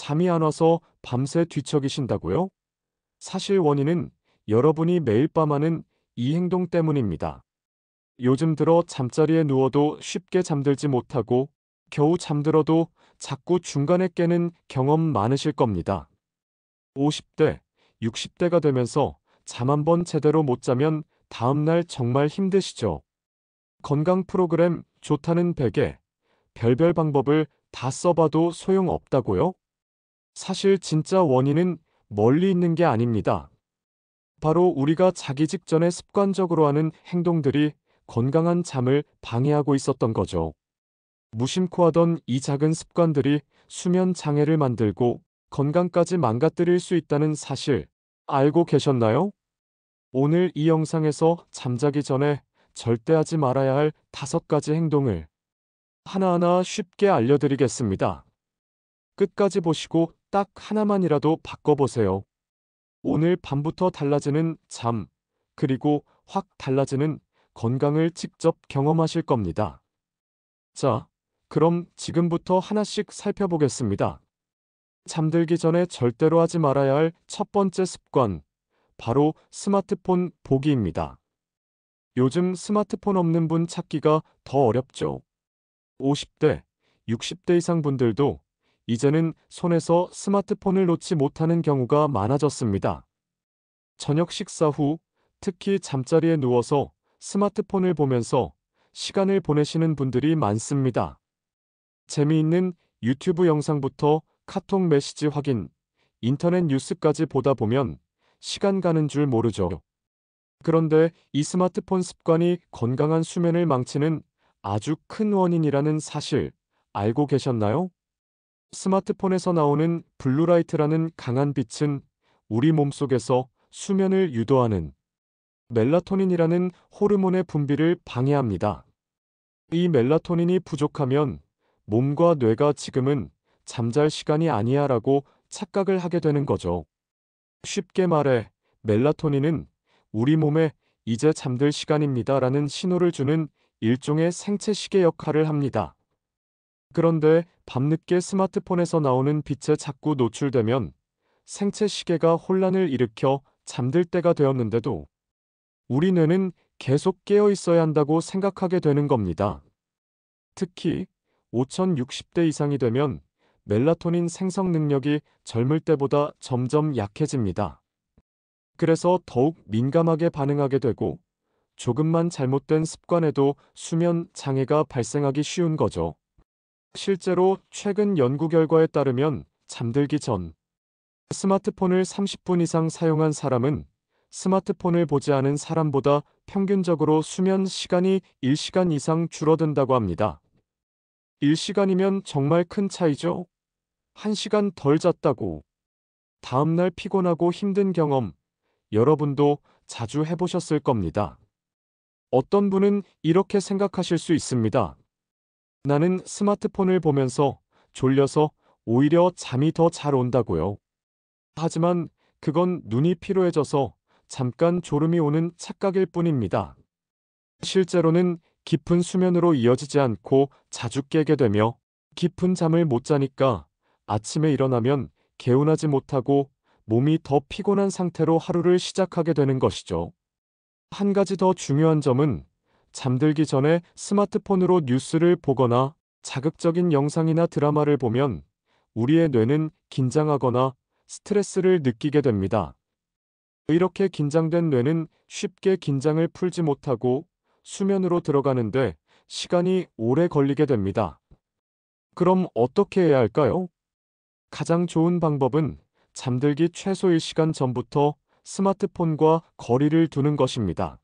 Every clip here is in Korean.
잠이 안 와서 밤새 뒤척이신다고요? 사실 원인은 여러분이 매일 밤 하는 이 행동 때문입니다. 요즘 들어 잠자리에 누워도 쉽게 잠들지 못하고 겨우 잠들어도 자꾸 중간에 깨는 경험 많으실 겁니다. 50대, 60대가 되면서 잠 한 번 제대로 못 자면 다음날 정말 힘드시죠? 건강 프로그램 좋다는 베개, 별별 방법을 다 써봐도 소용없다고요? 사실 진짜 원인은 멀리 있는 게 아닙니다. 바로 우리가 자기 직전에 습관적으로 하는 행동들이 건강한 잠을 방해하고 있었던 거죠. 무심코 하던 이 작은 습관들이 수면 장애를 만들고 건강까지 망가뜨릴 수 있다는 사실 알고 계셨나요? 오늘 이 영상에서 잠자기 전에 절대 하지 말아야 할 5가지 행동을 하나하나 쉽게 알려드리겠습니다. 끝까지 보시고 딱 하나만이라도 바꿔보세요. 오늘 밤부터 달라지는 잠, 그리고 확 달라지는 건강을 직접 경험하실 겁니다. 자, 그럼 지금부터 하나씩 살펴보겠습니다. 잠들기 전에 절대로 하지 말아야 할 첫 번째 습관, 바로 스마트폰 보기입니다. 요즘 스마트폰 없는 분 찾기가 더 어렵죠. 50대, 60대 이상 분들도 이제는 손에서 스마트폰을 놓지 못하는 경우가 많아졌습니다. 저녁 식사 후 특히 잠자리에 누워서 스마트폰을 보면서 시간을 보내시는 분들이 많습니다. 재미있는 유튜브 영상부터 카톡 메시지 확인, 인터넷 뉴스까지 보다 보면 시간 가는 줄 모르죠. 그런데 이 스마트폰 습관이 건강한 수면을 망치는 아주 큰 원인이라는 사실 알고 계셨나요? 스마트폰에서 나오는 블루라이트라는 강한 빛은 우리 몸속에서 수면을 유도하는 멜라토닌이라는 호르몬의 분비를 방해합니다. 이 멜라토닌이 부족하면 몸과 뇌가 지금은 잠잘 시간이 아니야 라고 착각을 하게 되는 거죠. 쉽게 말해 멜라토닌은 우리 몸에 이제 잠들 시간입니다 라는 신호를 주는 일종의 생체 시계 역할을 합니다. 그런데 밤늦게 스마트폰에서 나오는 빛에 자꾸 노출되면 생체 시계가 혼란을 일으켜 잠들 때가 되었는데도 우리 뇌는 계속 깨어 있어야 한다고 생각하게 되는 겁니다. 특히 5060대 이상이 되면 멜라토닌 생성 능력이 젊을 때보다 점점 약해집니다. 그래서 더욱 민감하게 반응하게 되고 조금만 잘못된 습관에도 수면 장애가 발생하기 쉬운 거죠. 실제로 최근 연구 결과에 따르면 잠들기 전 스마트폰을 30분 이상 사용한 사람은 스마트폰을 보지 않은 사람보다 평균적으로 수면 시간이 1시간 이상 줄어든다고 합니다. 1시간이면 정말 큰 차이죠? 1시간 덜 잤다고. 다음날 피곤하고 힘든 경험, 여러분도 자주 해보셨을 겁니다. 어떤 분은 이렇게 생각하실 수 있습니다. 나는 스마트폰을 보면서 졸려서 오히려 잠이 더 잘 온다고요. 하지만 그건 눈이 피로해져서 잠깐 졸음이 오는 착각일 뿐입니다. 실제로는 깊은 수면으로 이어지지 않고 자주 깨게 되며 깊은 잠을 못 자니까 아침에 일어나면 개운하지 못하고 몸이 더 피곤한 상태로 하루를 시작하게 되는 것이죠. 한 가지 더 중요한 점은 잠들기 전에 스마트폰으로 뉴스를 보거나 자극적인 영상이나 드라마를 보면 우리의 뇌는 긴장하거나 스트레스를 느끼게 됩니다. 이렇게 긴장된 뇌는 쉽게 긴장을 풀지 못하고 수면으로 들어가는데 시간이 오래 걸리게 됩니다. 그럼 어떻게 해야 할까요? 가장 좋은 방법은 잠들기 최소 1시간 전부터 스마트폰과 거리를 두는 것입니다.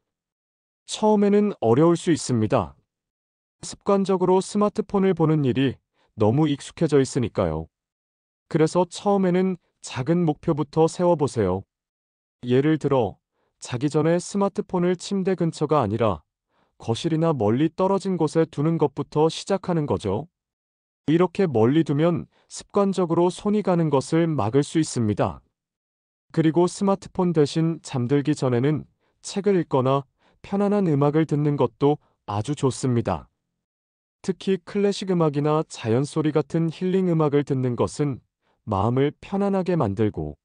처음에는 어려울 수 있습니다. 습관적으로 스마트폰을 보는 일이 너무 익숙해져 있으니까요. 그래서 처음에는 작은 목표부터 세워보세요. 예를 들어, 자기 전에 스마트폰을 침대 근처가 아니라 거실이나 멀리 떨어진 곳에 두는 것부터 시작하는 거죠. 이렇게 멀리 두면 습관적으로 손이 가는 것을 막을 수 있습니다. 그리고 스마트폰 대신 잠들기 전에는 책을 읽거나 편안한 음악을 듣는 것도 아주 좋습니다. 특히 클래식 음악이나 자연 소리 같은 힐링 음악을 듣는 것은 마음을 편안하게 만들고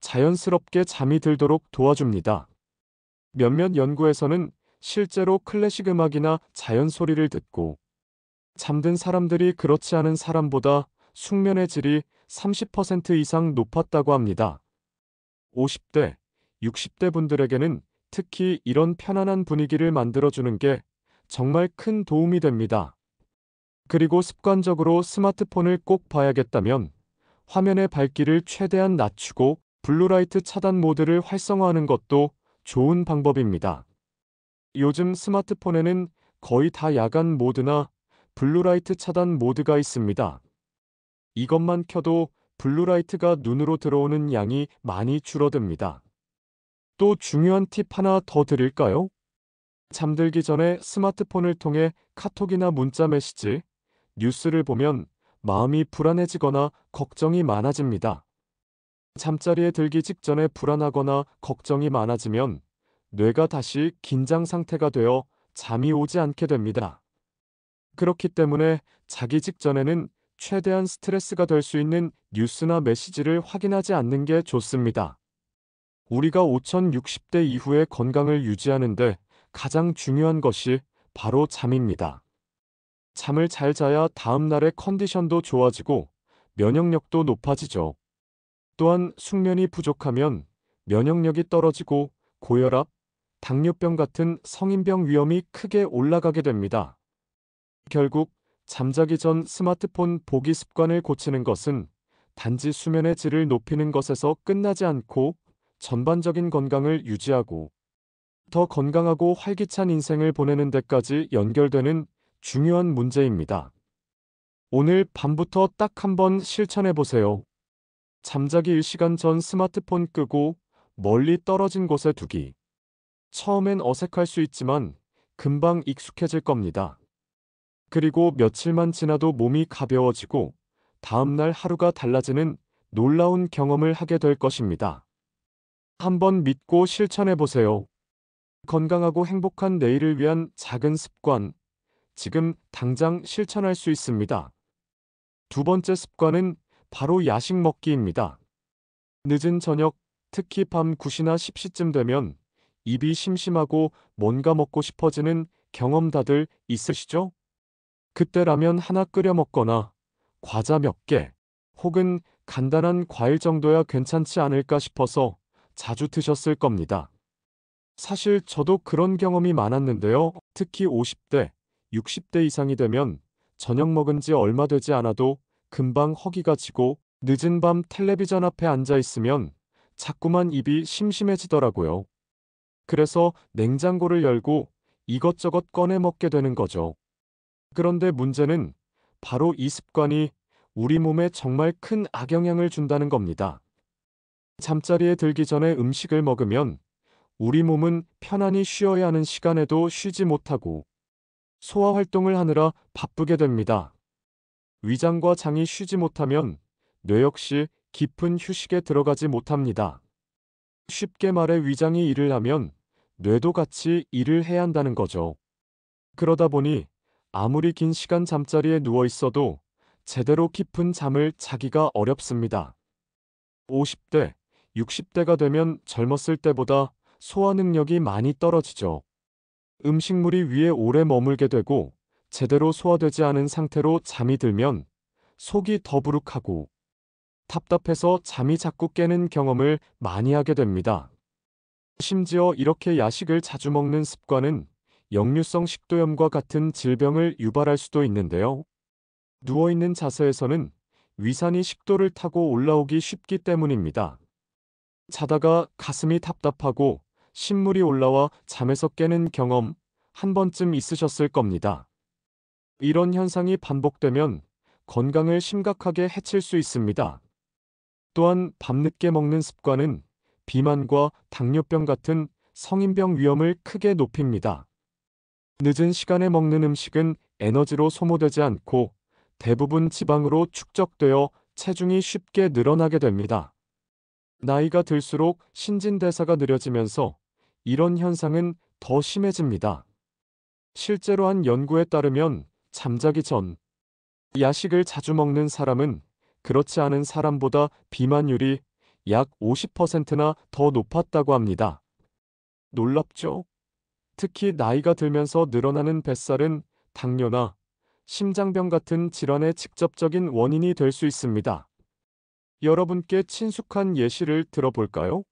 자연스럽게 잠이 들도록 도와줍니다. 몇몇 연구에서는 실제로 클래식 음악이나 자연 소리를 듣고 잠든 사람들이 그렇지 않은 사람보다 숙면의 질이 30% 이상 높았다고 합니다. 50대, 60대 분들에게는 특히 이런 편안한 분위기를 만들어주는 게 정말 큰 도움이 됩니다. 그리고 습관적으로 스마트폰을 꼭 봐야겠다면 화면의 밝기를 최대한 낮추고 블루라이트 차단 모드를 활성화하는 것도 좋은 방법입니다. 요즘 스마트폰에는 거의 다 야간 모드나 블루라이트 차단 모드가 있습니다. 이것만 켜도 블루라이트가 눈으로 들어오는 양이 많이 줄어듭니다. 또 중요한 팁 하나 더 드릴까요? 잠들기 전에 스마트폰을 통해 카톡이나 문자 메시지, 뉴스를 보면 마음이 불안해지거나 걱정이 많아집니다. 잠자리에 들기 직전에 불안하거나 걱정이 많아지면 뇌가 다시 긴장 상태가 되어 잠이 오지 않게 됩니다. 그렇기 때문에 자기 직전에는 최대한 스트레스가 될 수 있는 뉴스나 메시지를 확인하지 않는 게 좋습니다. 우리가 5060대 이후의 건강을 유지하는데 가장 중요한 것이 바로 잠입니다. 잠을 잘 자야 다음 날의 컨디션도 좋아지고 면역력도 높아지죠. 또한 숙면이 부족하면 면역력이 떨어지고 고혈압, 당뇨병 같은 성인병 위험이 크게 올라가게 됩니다. 결국 잠자기 전 스마트폰 보기 습관을 고치는 것은 단지 수면의 질을 높이는 것에서 끝나지 않고 전반적인 건강을 유지하고 더 건강하고 활기찬 인생을 보내는 데까지 연결되는 중요한 문제입니다. 오늘 밤부터 딱 한번 실천해 보세요. 잠자기 1시간 전 스마트폰 끄고 멀리 떨어진 곳에 두기. 처음엔 어색할 수 있지만 금방 익숙해질 겁니다. 그리고 며칠만 지나도 몸이 가벼워지고 다음날 하루가 달라지는 놀라운 경험을 하게 될 것입니다. 한번 믿고 실천해 보세요. 건강하고 행복한 내일을 위한 작은 습관, 지금 당장 실천할 수 있습니다. 두 번째 습관은 바로 야식 먹기입니다. 늦은 저녁, 특히 밤 9시나 10시쯤 되면 입이 심심하고 뭔가 먹고 싶어지는 경험 다들 있으시죠? 그때 라면 하나 끓여 먹거나 과자 몇 개, 혹은 간단한 과일 정도야 괜찮지 않을까 싶어서 자주 드셨을 겁니다. 사실 저도 그런 경험이 많았는데요. 특히 50대, 60대 이상이 되면 저녁 먹은 지 얼마 되지 않아도 금방 허기가 지고 늦은 밤 텔레비전 앞에 앉아 있으면 자꾸만 입이 심심해지더라고요. 그래서 냉장고를 열고 이것저것 꺼내 먹게 되는 거죠. 그런데 문제는 바로 이 습관이 우리 몸에 정말 큰 악영향을 준다는 겁니다. 잠자리에 들기 전에 음식을 먹으면 우리 몸은 편안히 쉬어야 하는 시간에도 쉬지 못하고 소화 활동을 하느라 바쁘게 됩니다. 위장과 장이 쉬지 못하면 뇌 역시 깊은 휴식에 들어가지 못합니다. 쉽게 말해 위장이 일을 하면 뇌도 같이 일을 해야 한다는 거죠. 그러다 보니 아무리 긴 시간 잠자리에 누워 있어도 제대로 깊은 잠을 자기가 어렵습니다. 50대, 60대가 되면 젊었을 때보다 소화 능력이 많이 떨어지죠. 음식물이 위에 오래 머물게 되고 제대로 소화되지 않은 상태로 잠이 들면 속이 더부룩하고 답답해서 잠이 자꾸 깨는 경험을 많이 하게 됩니다. 심지어 이렇게 야식을 자주 먹는 습관은 역류성 식도염과 같은 질병을 유발할 수도 있는데요. 누워있는 자세에서는 위산이 식도를 타고 올라오기 쉽기 때문입니다. 자다가 가슴이 답답하고 신물이 올라와 잠에서 깨는 경험 한 번쯤 있으셨을 겁니다. 이런 현상이 반복되면 건강을 심각하게 해칠 수 있습니다. 또한 밤늦게 먹는 습관은 비만과 당뇨병 같은 성인병 위험을 크게 높입니다. 늦은 시간에 먹는 음식은 에너지로 소모되지 않고 대부분 지방으로 축적되어 체중이 쉽게 늘어나게 됩니다. 나이가 들수록 신진대사가 느려지면서 이런 현상은 더 심해집니다. 실제로 한 연구에 따르면 잠자기 전 야식을 자주 먹는 사람은 그렇지 않은 사람보다 비만율이 약 50%나 더 높았다고 합니다. 놀랍죠? 특히 나이가 들면서 늘어나는 뱃살은 당뇨나 심장병 같은 질환의 직접적인 원인이 될 수 있습니다. 여러분께 친숙한 예시를 들어볼까요?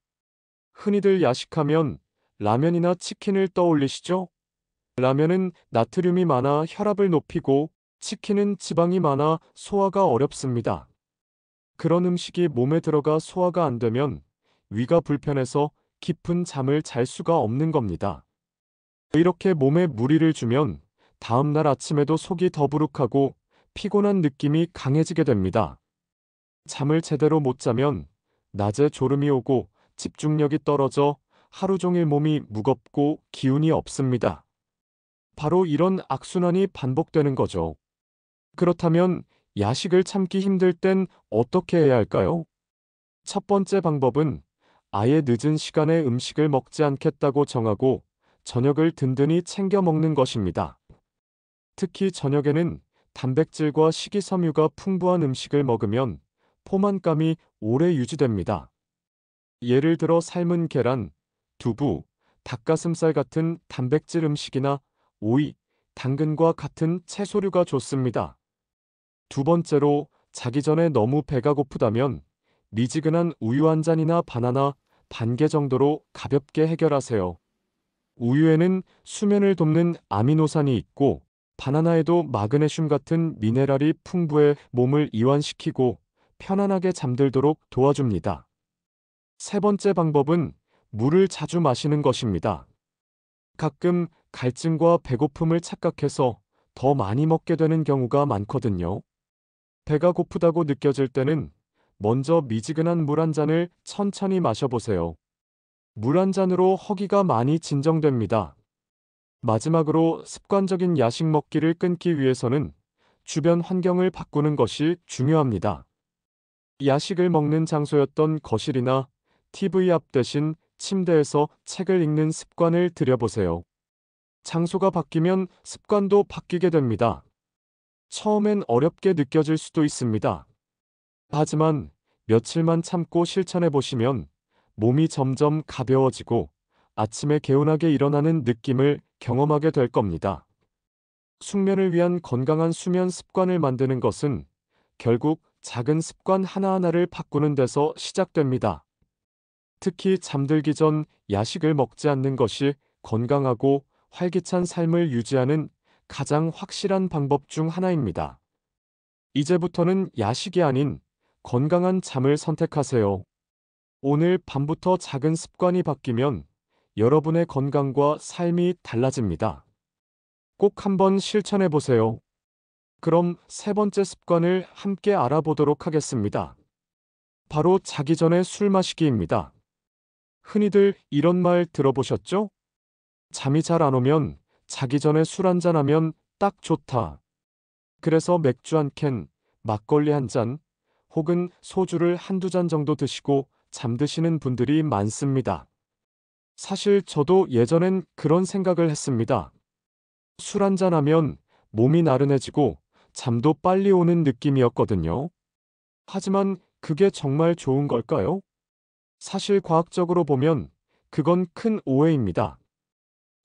흔히들 야식하면 라면이나 치킨을 떠올리시죠? 라면은 나트륨이 많아 혈압을 높이고 치킨은 지방이 많아 소화가 어렵습니다. 그런 음식이 몸에 들어가 소화가 안 되면 위가 불편해서 깊은 잠을 잘 수가 없는 겁니다. 이렇게 몸에 무리를 주면 다음 날 아침에도 속이 더부룩하고 피곤한 느낌이 강해지게 됩니다. 잠을 제대로 못 자면 낮에 졸음이 오고 집중력이 떨어져 하루 종일 몸이 무겁고 기운이 없습니다. 바로 이런 악순환이 반복되는 거죠. 그렇다면 야식을 참기 힘들 땐 어떻게 해야 할까요? 첫 번째 방법은 아예 늦은 시간에 음식을 먹지 않겠다고 정하고 저녁을 든든히 챙겨 먹는 것입니다. 특히 저녁에는 단백질과 식이섬유가 풍부한 음식을 먹으면 포만감이 오래 유지됩니다. 예를 들어 삶은 계란, 두부, 닭가슴살 같은 단백질 음식이나 오이, 당근과 같은 채소류가 좋습니다. 두 번째로 자기 전에 너무 배가 고프다면 미지근한 우유 한 잔이나 바나나 반 개 정도로 가볍게 해결하세요. 우유에는 수면을 돕는 아미노산이 있고 바나나에도 마그네슘 같은 미네랄이 풍부해 몸을 이완시키고 편안하게 잠들도록 도와줍니다. 세 번째 방법은 물을 자주 마시는 것입니다. 가끔 갈증과 배고픔을 착각해서 더 많이 먹게 되는 경우가 많거든요. 배가 고프다고 느껴질 때는 먼저 미지근한 물 한 잔을 천천히 마셔보세요. 물 한 잔으로 허기가 많이 진정됩니다. 마지막으로 습관적인 야식 먹기를 끊기 위해서는 주변 환경을 바꾸는 것이 중요합니다. 야식을 먹는 장소였던 거실이나 TV 앞 대신 침대에서 책을 읽는 습관을 들여보세요. 장소가 바뀌면 습관도 바뀌게 됩니다. 처음엔 어렵게 느껴질 수도 있습니다. 하지만 며칠만 참고 실천해 보시면 몸이 점점 가벼워지고 아침에 개운하게 일어나는 느낌을 경험하게 될 겁니다. 숙면을 위한 건강한 수면 습관을 만드는 것은 결국 작은 습관 하나하나를 바꾸는 데서 시작됩니다. 특히 잠들기 전 야식을 먹지 않는 것이 건강하고 활기찬 삶을 유지하는 가장 확실한 방법 중 하나입니다. 이제부터는 야식이 아닌 건강한 잠을 선택하세요. 오늘 밤부터 작은 습관이 바뀌면 여러분의 건강과 삶이 달라집니다. 꼭 한번 실천해 보세요. 그럼 세 번째 습관을 함께 알아보도록 하겠습니다. 바로 자기 전에 술 마시기입니다. 흔히들 이런 말 들어보셨죠? 잠이 잘 안 오면 자기 전에 술 한잔 하면 딱 좋다. 그래서 맥주 한 캔, 막걸리 한 잔, 혹은 소주를 한두 잔 정도 드시고 잠드시는 분들이 많습니다. 사실 저도 예전엔 그런 생각을 했습니다. 술 한잔 하면 몸이 나른해지고 잠도 빨리 오는 느낌이었거든요. 하지만 그게 정말 좋은 걸까요? 사실 과학적으로 보면 그건 큰 오해입니다.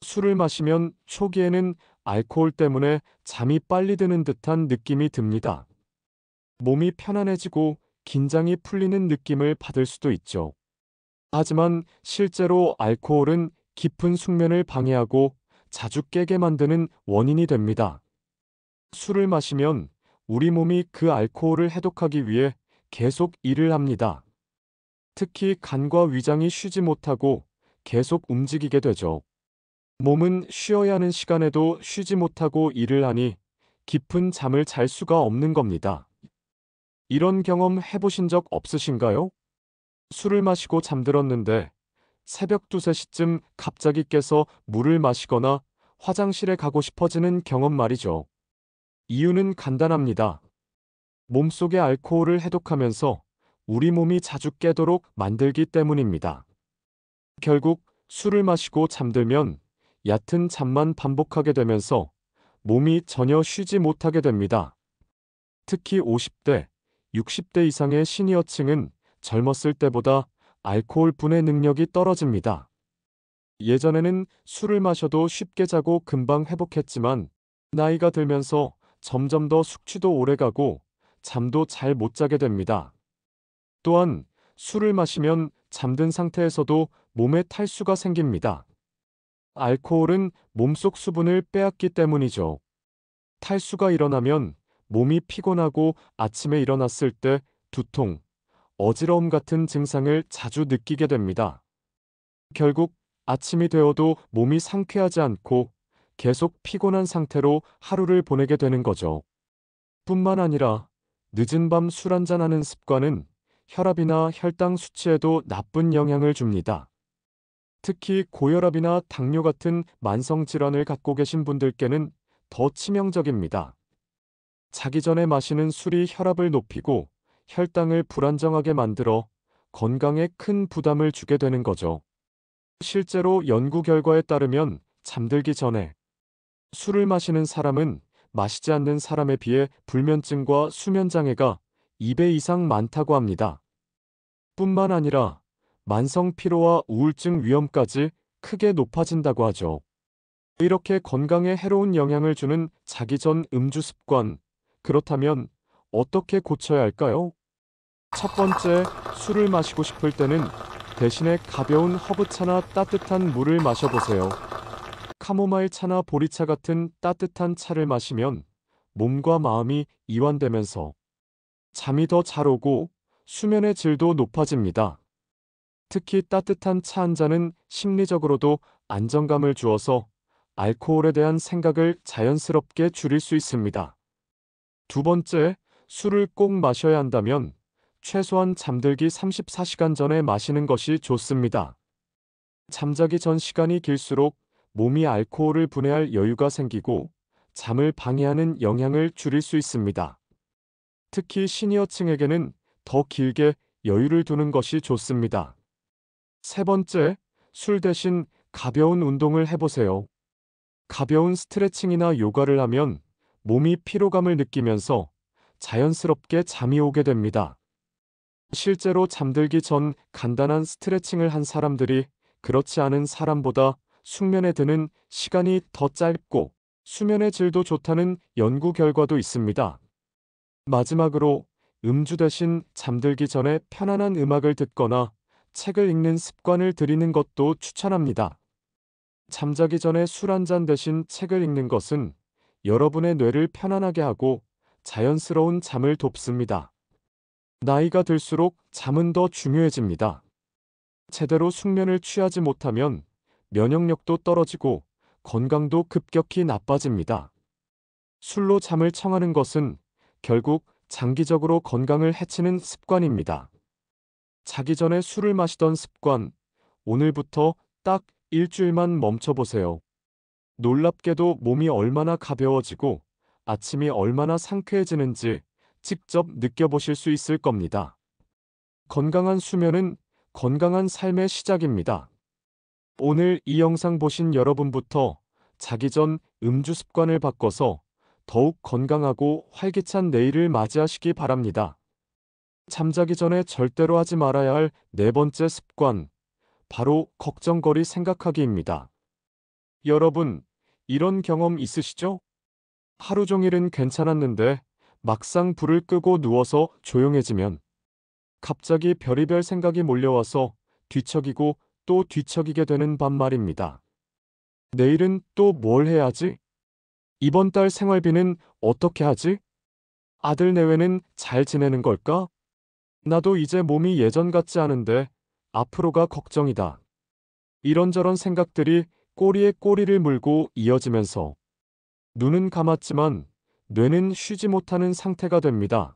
술을 마시면 초기에는 알코올 때문에 잠이 빨리 드는 듯한 느낌이 듭니다. 몸이 편안해지고 긴장이 풀리는 느낌을 받을 수도 있죠. 하지만 실제로 알코올은 깊은 숙면을 방해하고 자주 깨게 만드는 원인이 됩니다. 술을 마시면 우리 몸이 그 알코올을 해독하기 위해 계속 일을 합니다. 특히 간과 위장이 쉬지 못하고 계속 움직이게 되죠. 몸은 쉬어야 하는 시간에도 쉬지 못하고 일을 하니 깊은 잠을 잘 수가 없는 겁니다. 이런 경험 해보신 적 없으신가요? 술을 마시고 잠들었는데 새벽 2, 3시쯤 갑자기 깨서 물을 마시거나 화장실에 가고 싶어지는 경험 말이죠. 이유는 간단합니다. 몸속의 알코올을 해독하면서 우리 몸이 자주 깨도록 만들기 때문입니다. 결국 술을 마시고 잠들면 얕은 잠만 반복하게 되면서 몸이 전혀 쉬지 못하게 됩니다. 특히 50대, 60대 이상의 시니어층은 젊었을 때보다 알코올 분해 능력이 떨어집니다. 예전에는 술을 마셔도 쉽게 자고 금방 회복했지만 나이가 들면서 점점 더 숙취도 오래가고 잠도 잘 못 자게 됩니다. 또한 술을 마시면 잠든 상태에서도 몸에 탈수가 생깁니다. 알코올은 몸속 수분을 빼앗기 때문이죠. 탈수가 일어나면 몸이 피곤하고 아침에 일어났을 때 두통, 어지러움 같은 증상을 자주 느끼게 됩니다. 결국 아침이 되어도 몸이 상쾌하지 않고 계속 피곤한 상태로 하루를 보내게 되는 거죠. 뿐만 아니라 늦은 밤 술 한잔하는 습관은 혈압이나 혈당 수치에도 나쁜 영향을 줍니다. 특히 고혈압이나 당뇨 같은 만성 질환을 갖고 계신 분들께는 더 치명적입니다. 자기 전에 마시는 술이 혈압을 높이고 혈당을 불안정하게 만들어 건강에 큰 부담을 주게 되는 거죠. 실제로 연구 결과에 따르면 잠들기 전에 술을 마시는 사람은 마시지 않는 사람에 비해 불면증과 수면장애가 2배 이상 많다고 합니다. 뿐만 아니라 만성 피로와 우울증 위험까지 크게 높아진다고 하죠. 이렇게 건강에 해로운 영향을 주는 자기 전 음주 습관, 그렇다면 어떻게 고쳐야 할까요? 첫 번째, 술을 마시고 싶을 때는 대신에 가벼운 허브차나 따뜻한 물을 마셔보세요. 카모마일 차나 보리차 같은 따뜻한 차를 마시면 몸과 마음이 이완되면서 잠이 더 잘 오고 수면의 질도 높아집니다. 특히 따뜻한 차 한 잔은 심리적으로도 안정감을 주어서 알코올에 대한 생각을 자연스럽게 줄일 수 있습니다. 두 번째, 술을 꼭 마셔야 한다면 최소한 잠들기 34시간 전에 마시는 것이 좋습니다. 잠자기 전 시간이 길수록 몸이 알코올을 분해할 여유가 생기고 잠을 방해하는 영향을 줄일 수 있습니다. 특히 시니어층에게는 더 길게 여유를 두는 것이 좋습니다. 세 번째, 술 대신 가벼운 운동을 해보세요. 가벼운 스트레칭이나 요가를 하면 몸이 피로감을 느끼면서 자연스럽게 잠이 오게 됩니다. 실제로 잠들기 전 간단한 스트레칭을 한 사람들이 그렇지 않은 사람보다 숙면에 드는 시간이 더 짧고 수면의 질도 좋다는 연구 결과도 있습니다. 마지막으로 음주 대신 잠들기 전에 편안한 음악을 듣거나 책을 읽는 습관을 들이는 것도 추천합니다. 잠자기 전에 술 한 잔 대신 책을 읽는 것은 여러분의 뇌를 편안하게 하고 자연스러운 잠을 돕습니다. 나이가 들수록 잠은 더 중요해집니다. 제대로 숙면을 취하지 못하면 면역력도 떨어지고 건강도 급격히 나빠집니다. 술로 잠을 청하는 것은 결국 장기적으로 건강을 해치는 습관입니다. 자기 전에 술을 마시던 습관, 오늘부터 딱 일주일만 멈춰보세요. 놀랍게도 몸이 얼마나 가벼워지고 아침이 얼마나 상쾌해지는지 직접 느껴보실 수 있을 겁니다. 건강한 수면은 건강한 삶의 시작입니다. 오늘 이 영상 보신 여러분부터 자기 전 음주 습관을 바꿔서 더욱 건강하고 활기찬 내일을 맞이하시기 바랍니다. 잠자기 전에 절대로 하지 말아야 할 네 번째 습관, 바로 걱정거리 생각하기입니다. 여러분, 이런 경험 있으시죠? 하루 종일은 괜찮았는데 막상 불을 끄고 누워서 조용해지면 갑자기 별의별 생각이 몰려와서 뒤척이고 또 뒤척이게 되는 밤 말입니다. 내일은 또 뭘 해야 하지? 이번 달 생활비는 어떻게 하지? 아들 내외는 잘 지내는 걸까? 나도 이제 몸이 예전 같지 않은데 앞으로가 걱정이다. 이런저런 생각들이 꼬리에 꼬리를 물고 이어지면서 눈은 감았지만 뇌는 쉬지 못하는 상태가 됩니다.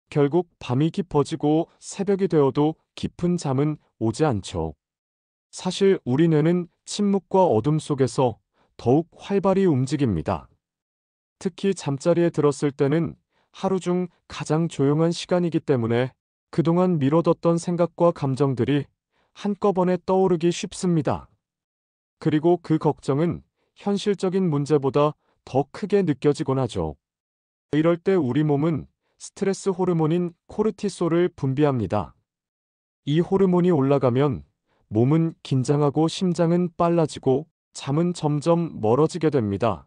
결국 밤이 깊어지고 새벽이 되어도 깊은 잠은 오지 않죠. 사실 우리 뇌는 침묵과 어둠 속에서 더욱 활발히 움직입니다. 특히 잠자리에 들었을 때는 하루 중 가장 조용한 시간이기 때문에 그동안 미뤄뒀던 생각과 감정들이 한꺼번에 떠오르기 쉽습니다. 그리고 그 걱정은 현실적인 문제보다 더 크게 느껴지곤 하죠. 이럴 때 우리 몸은 스트레스 호르몬인 코르티솔을 분비합니다. 이 호르몬이 올라가면 몸은 긴장하고 심장은 빨라지고 잠은 점점 멀어지게 됩니다.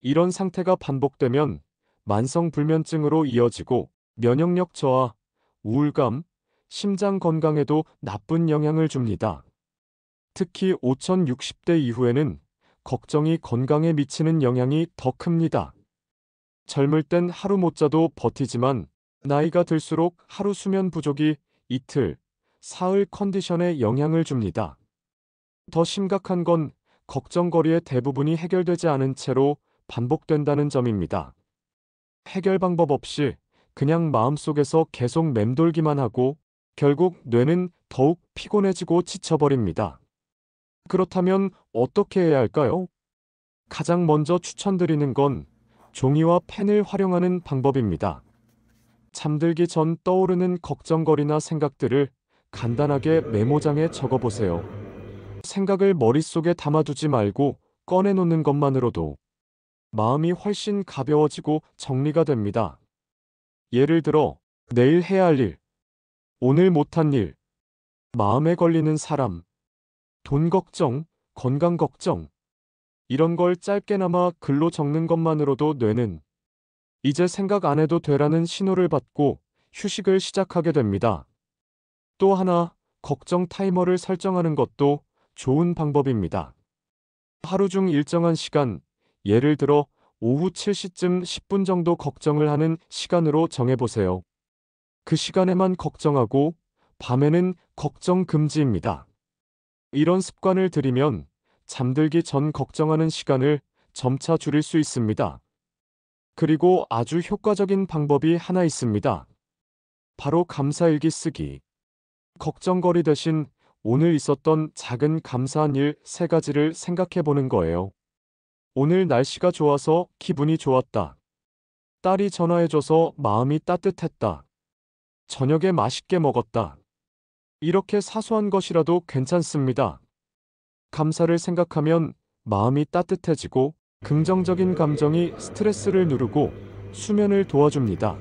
이런 상태가 반복되면 만성 불면증으로 이어지고 면역력 저하, 우울감, 심장 건강에도 나쁜 영향을 줍니다. 특히 5060대 이후에는 걱정이 건강에 미치는 영향이 더 큽니다. 젊을 땐 하루 못 자도 버티지만 나이가 들수록 하루 수면 부족이 이틀, 사흘 컨디션에 영향을 줍니다. 더 심각한 건 걱정거리의 대부분이 해결되지 않은 채로 반복된다는 점입니다. 해결 방법 없이 그냥 마음속에서 계속 맴돌기만 하고 결국 뇌는 더욱 피곤해지고 지쳐버립니다. 그렇다면 어떻게 해야 할까요? 가장 먼저 추천드리는 건 종이와 펜을 활용하는 방법입니다. 잠들기 전 떠오르는 걱정거리나 생각들을 간단하게 메모장에 적어보세요. 생각을 머릿속에 담아두지 말고 꺼내놓는 것만으로도 마음이 훨씬 가벼워지고 정리가 됩니다. 예를 들어, 내일 해야 할 일, 오늘 못한 일, 마음에 걸리는 사람, 돈 걱정, 건강 걱정, 이런 걸 짧게나마 글로 적는 것만으로도 뇌는 이제 생각 안 해도 되라는 신호를 받고 휴식을 시작하게 됩니다. 또 하나, 걱정 타이머를 설정하는 것도 좋은 방법입니다. 하루 중 일정한 시간, 예를 들어 오후 7시쯤 10분 정도 걱정을 하는 시간으로 정해보세요. 그 시간에만 걱정하고 밤에는 걱정 금지입니다. 이런 습관을 들이면 잠들기 전 걱정하는 시간을 점차 줄일 수 있습니다. 그리고 아주 효과적인 방법이 하나 있습니다. 바로 감사일기 쓰기. 걱정거리 대신 오늘 있었던 작은 감사한 일 3가지를 생각해 보는 거예요. 오늘 날씨가 좋아서 기분이 좋았다. 딸이 전화해줘서 마음이 따뜻했다. 저녁에 맛있게 먹었다. 이렇게 사소한 것이라도 괜찮습니다. 감사를 생각하면 마음이 따뜻해지고 긍정적인 감정이 스트레스를 누르고 수면을 도와줍니다.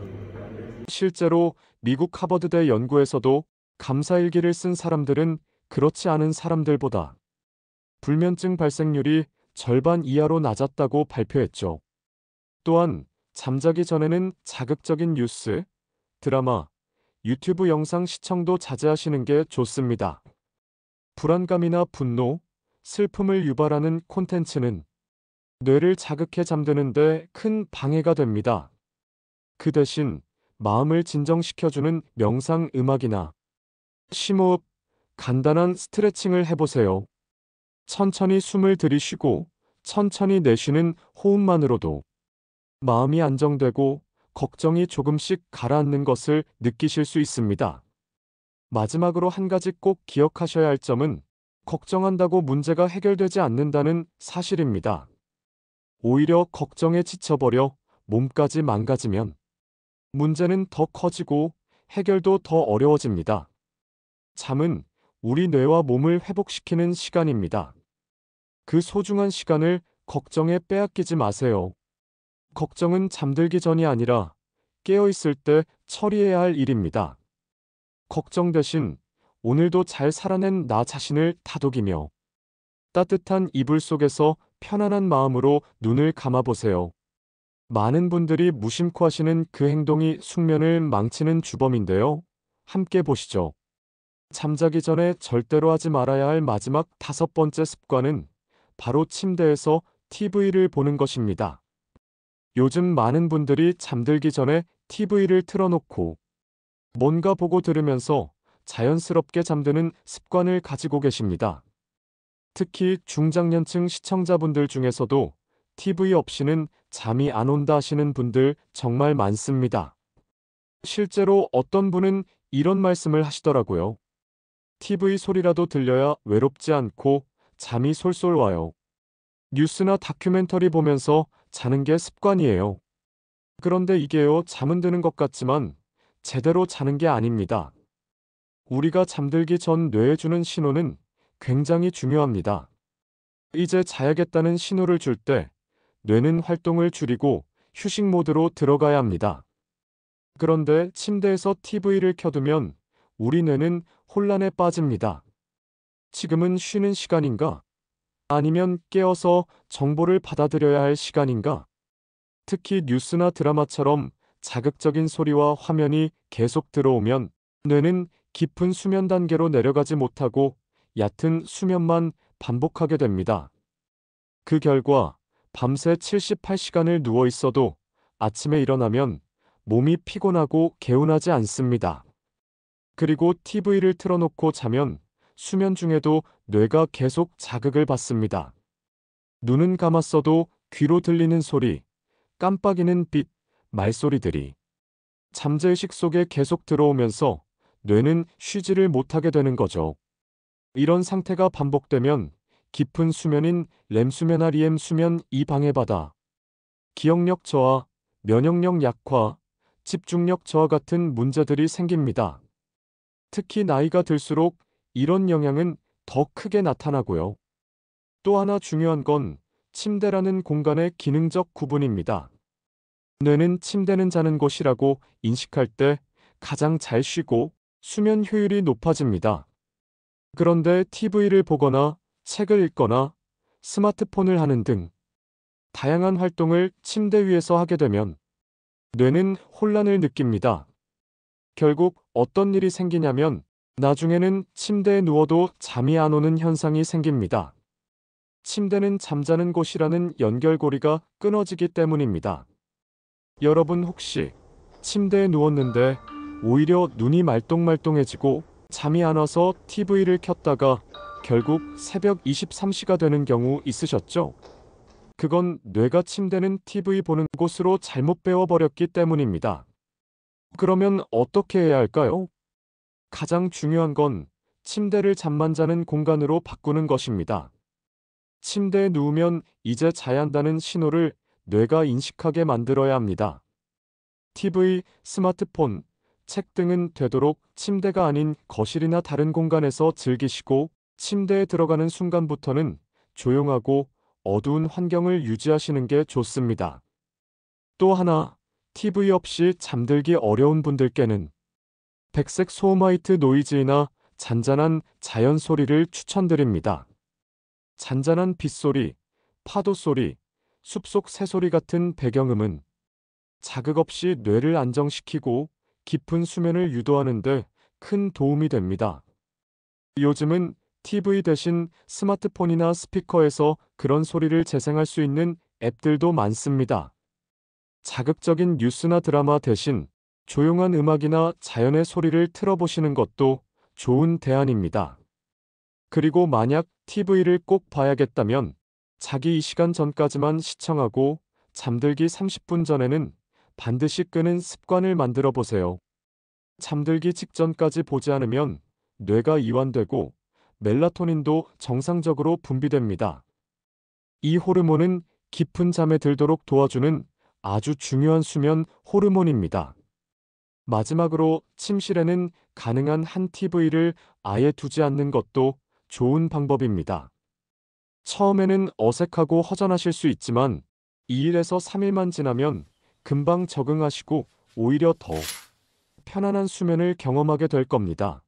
실제로 미국 하버드대 연구에서도 감사일기를 쓴 사람들은 그렇지 않은 사람들보다 불면증 발생률이 절반 이하로 낮았다고 발표했죠. 또한 잠자기 전에는 자극적인 뉴스, 드라마, 유튜브 영상 시청도 자제하시는 게 좋습니다. 불안감이나 분노, 슬픔을 유발하는 콘텐츠는 뇌를 자극해 잠드는데 큰 방해가 됩니다. 그 대신 마음을 진정시켜주는 명상 음악이나 심호흡, 간단한 스트레칭을 해보세요. 천천히 숨을 들이쉬고 천천히 내쉬는 호흡만으로도 마음이 안정되고 걱정이 조금씩 가라앉는 것을 느끼실 수 있습니다. 마지막으로 한 가지 꼭 기억하셔야 할 점은 걱정한다고 문제가 해결되지 않는다는 사실입니다. 오히려 걱정에 지쳐버려 몸까지 망가지면 문제는 더 커지고 해결도 더 어려워집니다. 잠은 우리 뇌와 몸을 회복시키는 시간입니다. 그 소중한 시간을 걱정에 빼앗기지 마세요. 걱정은 잠들기 전이 아니라 깨어있을 때 처리해야 할 일입니다. 걱정 대신 오늘도 잘 살아낸 나 자신을 다독이며 따뜻한 이불 속에서 편안한 마음으로 눈을 감아보세요. 많은 분들이 무심코 하시는 그 행동이 숙면을 망치는 주범인데요. 함께 보시죠. 잠자기 전에 절대로 하지 말아야 할 마지막 5번째 습관은 바로 침대에서 TV를 보는 것입니다. 요즘 많은 분들이 잠들기 전에 TV를 틀어놓고 뭔가 보고 들으면서 자연스럽게 잠드는 습관을 가지고 계십니다. 특히 중장년층 시청자분들 중에서도 TV 없이는 잠이 안 온다 하시는 분들 정말 많습니다. 실제로 어떤 분은 이런 말씀을 하시더라고요. TV 소리라도 들려야 외롭지 않고 잠이 솔솔 와요. 뉴스나 다큐멘터리 보면서 자는 게 습관이에요. 그런데 이게요, 잠은 드는 것 같지만 제대로 자는 게 아닙니다. 우리가 잠들기 전 뇌에 주는 신호는 굉장히 중요합니다. 이제 자야겠다는 신호를 줄 때 뇌는 활동을 줄이고 휴식 모드로 들어가야 합니다. 그런데 침대에서 TV를 켜두면 우리 뇌는 혼란에 빠집니다. 지금은 쉬는 시간인가? 아니면 깨어서 정보를 받아들여야 할 시간인가? 특히 뉴스나 드라마처럼 자극적인 소리와 화면이 계속 들어오면 뇌는 깊은 수면 단계로 내려가지 못하고 얕은 수면만 반복하게 됩니다. 그 결과 밤새 78시간을 누워 있어도 아침에 일어나면 몸이 피곤하고 개운하지 않습니다. 그리고 TV를 틀어놓고 자면 수면 중에도 뇌가 계속 자극을 받습니다. 눈은 감았어도 귀로 들리는 소리, 깜빡이는 빛, 말소리들이 잠재의식 속에 계속 들어오면서 뇌는 쉬지를 못하게 되는 거죠. 이런 상태가 반복되면 깊은 수면인 렘수면 REM 수면이 방해받아 기억력 저하, 면역력 약화, 집중력 저하 같은 문제들이 생깁니다. 특히 나이가 들수록 이런 영향은 더 크게 나타나고요. 또 하나 중요한 건 침대라는 공간의 기능적 구분입니다. 뇌는 침대는 자는 곳이라고 인식할 때 가장 잘 쉬고 수면 효율이 높아집니다. 그런데 TV를 보거나 책을 읽거나 스마트폰을 하는 등 다양한 활동을 침대 위에서 하게 되면 뇌는 혼란을 느낍니다. 결국 어떤 일이 생기냐면 나중에는 침대에 누워도 잠이 안 오는 현상이 생깁니다. 침대는 잠자는 곳이라는 연결고리가 끊어지기 때문입니다. 여러분 혹시 침대에 누웠는데 오히려 눈이 말똥말똥해지고 잠이 안 와서 TV를 켰다가 결국 새벽 23시가 되는 경우 있으셨죠? 그건 뇌가 침대는 TV 보는 곳으로 잘못 배워버렸기 때문입니다. 그러면 어떻게 해야 할까요? 가장 중요한 건 침대를 잠만 자는 공간으로 바꾸는 것입니다. 침대에 누우면 이제 자야 한다는 신호를 뇌가 인식하게 만들어야 합니다. TV, 스마트폰, 책 등은 되도록 침대가 아닌 거실이나 다른 공간에서 즐기시고 침대에 들어가는 순간부터는 조용하고 어두운 환경을 유지하시는 게 좋습니다. 또 하나, TV 없이 잠들기 어려운 분들께는 백색 소음 화이트 노이즈나 잔잔한 자연 소리를 추천드립니다. 잔잔한 빗소리, 파도 소리, 숲속 새소리 같은 배경음은 자극 없이 뇌를 안정시키고 깊은 수면을 유도하는 데 큰 도움이 됩니다. 요즘은 TV 대신 스마트폰이나 스피커에서 그런 소리를 재생할 수 있는 앱들도 많습니다. 자극적인 뉴스나 드라마 대신 조용한 음악이나 자연의 소리를 틀어보시는 것도 좋은 대안입니다. 그리고 만약 TV를 꼭 봐야겠다면 자기 이 시간 전까지만 시청하고 잠들기 30분 전에는 반드시 끄는 습관을 만들어 보세요. 잠들기 직전까지 보지 않으면 뇌가 이완되고 멜라토닌도 정상적으로 분비됩니다. 이 호르몬은 깊은 잠에 들도록 도와주는 아주 중요한 수면 호르몬입니다. 마지막으로 침실에는 가능한 한 TV를 아예 두지 않는 것도 좋은 방법입니다. 처음에는 어색하고 허전하실 수 있지만 2일에서 3일만 지나면 금방 적응하시고 오히려 더 편안한 수면을 경험하게 될 겁니다.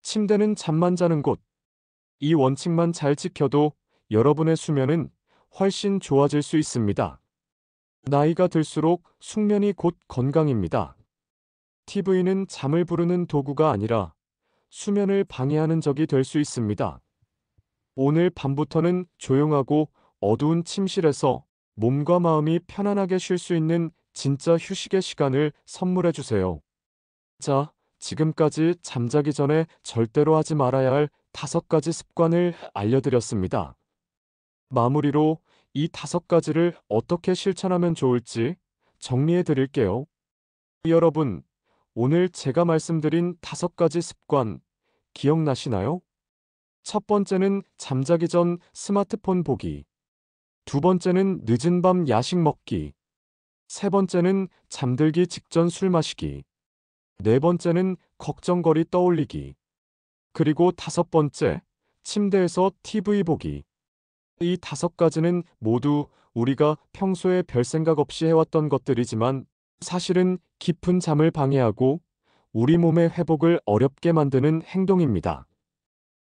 침대는 잠만 자는 곳. 이 원칙만 잘 지켜도 여러분의 수면은 훨씬 좋아질 수 있습니다. 나이가 들수록 숙면이 곧 건강입니다. TV는 잠을 부르는 도구가 아니라 수면을 방해하는 적이 될 수 있습니다. 오늘 밤부터는 조용하고 어두운 침실에서 몸과 마음이 편안하게 쉴 수 있는 진짜 휴식의 시간을 선물해 주세요. 자, 지금까지 잠자기 전에 절대로 하지 말아야 할 5가지 습관을 알려드렸습니다. 마무리로 이 5가지를 어떻게 실천하면 좋을지 정리해 드릴게요. 여러분, 오늘 제가 말씀드린 5가지 습관 기억나시나요? 첫 번째는 잠자기 전 스마트폰 보기. 두 번째는 늦은 밤 야식 먹기. 세 번째는 잠들기 직전 술 마시기. 네 번째는 걱정거리 떠올리기. 그리고 5번째, 침대에서 TV 보기. 이 5가지는 모두 우리가 평소에 별 생각 없이 해왔던 것들이지만 사실은 깊은 잠을 방해하고 우리 몸의 회복을 어렵게 만드는 행동입니다.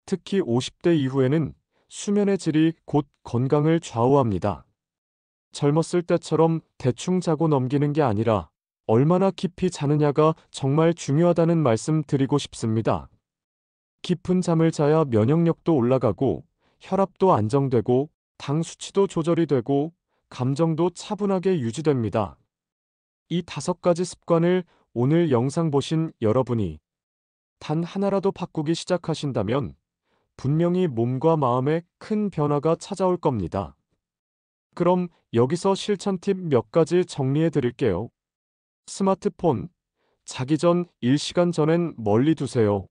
특히 50대 이후에는 수면의 질이 곧 건강을 좌우합니다. 젊었을 때처럼 대충 자고 넘기는 게 아니라 얼마나 깊이 자느냐가 정말 중요하다는 말씀 드리고 싶습니다. 깊은 잠을 자야 면역력도 올라가고 혈압도 안정되고 당 수치도 조절이 되고 감정도 차분하게 유지됩니다. 이 5가지 습관을 오늘 영상 보신 여러분이 단 하나라도 바꾸기 시작하신다면 분명히 몸과 마음에 큰 변화가 찾아올 겁니다. 그럼 여기서 실천 팁 몇 가지 정리해 드릴게요. 스마트폰, 자기 전 1시간 전엔 멀리 두세요.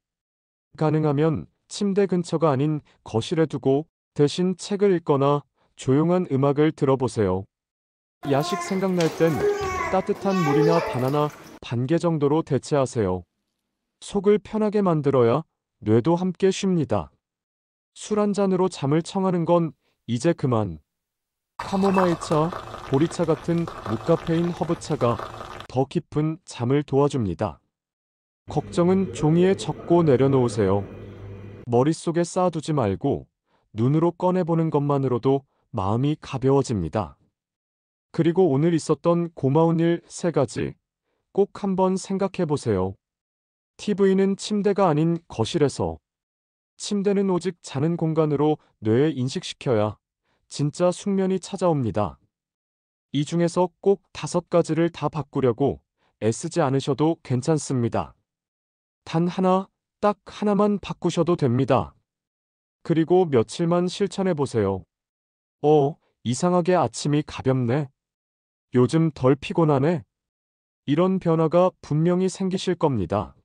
가능하면 침대 근처가 아닌 거실에 두고 대신 책을 읽거나 조용한 음악을 들어보세요. 야식 생각날 땐 따뜻한 물이나 바나나 반 개 정도로 대체하세요. 속을 편하게 만들어야 뇌도 함께 쉽니다. 술 한 잔으로 잠을 청하는 건 이제 그만. 카모마일차, 보리차 같은 무카페인 허브차가 더 깊은 잠을 도와줍니다. 걱정은 종이에 적고 내려놓으세요. 머릿속에 쌓아두지 말고 눈으로 꺼내보는 것만으로도 마음이 가벼워집니다. 그리고 오늘 있었던 고마운 일 3가지 꼭 한번 생각해 보세요. TV는 침대가 아닌 거실에서, 침대는 오직 자는 공간으로 뇌에 인식시켜야 진짜 숙면이 찾아옵니다. 이 중에서 꼭 5가지를 다 바꾸려고 애쓰지 않으셔도 괜찮습니다. 단 하나, 딱 하나만 바꾸셔도 됩니다. 그리고 며칠만 실천해 보세요. 이상하게 아침이 가볍네. 요즘 덜 피곤하네. 이런 변화가 분명히 생기실 겁니다.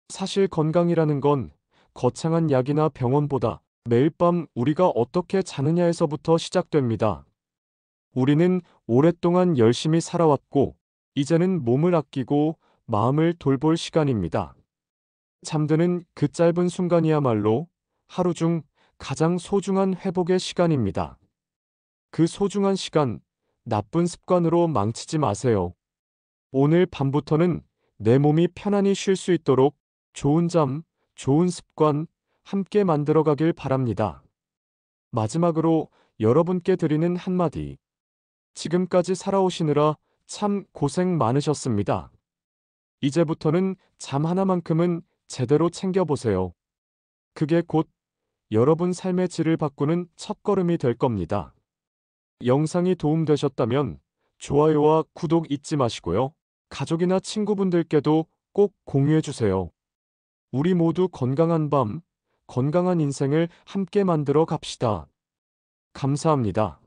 사실 건강이라는 건 거창한 약이나 병원보다 매일 밤 우리가 어떻게 자느냐에서부터 시작됩니다. 우리는 오랫동안 열심히 살아왔고, 이제는 몸을 아끼고 마음을 돌볼 시간입니다. 잠드는 그 짧은 순간이야말로 하루 중 가장 소중한 회복의 시간입니다. 그 소중한 시간, 나쁜 습관으로 망치지 마세요. 오늘 밤부터는 내 몸이 편안히 쉴 수 있도록 좋은 잠, 좋은 습관 함께 만들어 가길 바랍니다. 마지막으로 여러분께 드리는 한마디. 지금까지 살아오시느라 참 고생 많으셨습니다. 이제부터는 잠 하나만큼은 제대로 챙겨보세요. 그게 곧 여러분 삶의 질을 바꾸는 첫걸음이 될 겁니다. 영상이 도움되셨다면 좋아요와 구독 잊지 마시고요. 가족이나 친구분들께도 꼭 공유해주세요. 우리 모두 건강한 밤, 건강한 인생을 함께 만들어 갑시다. 감사합니다.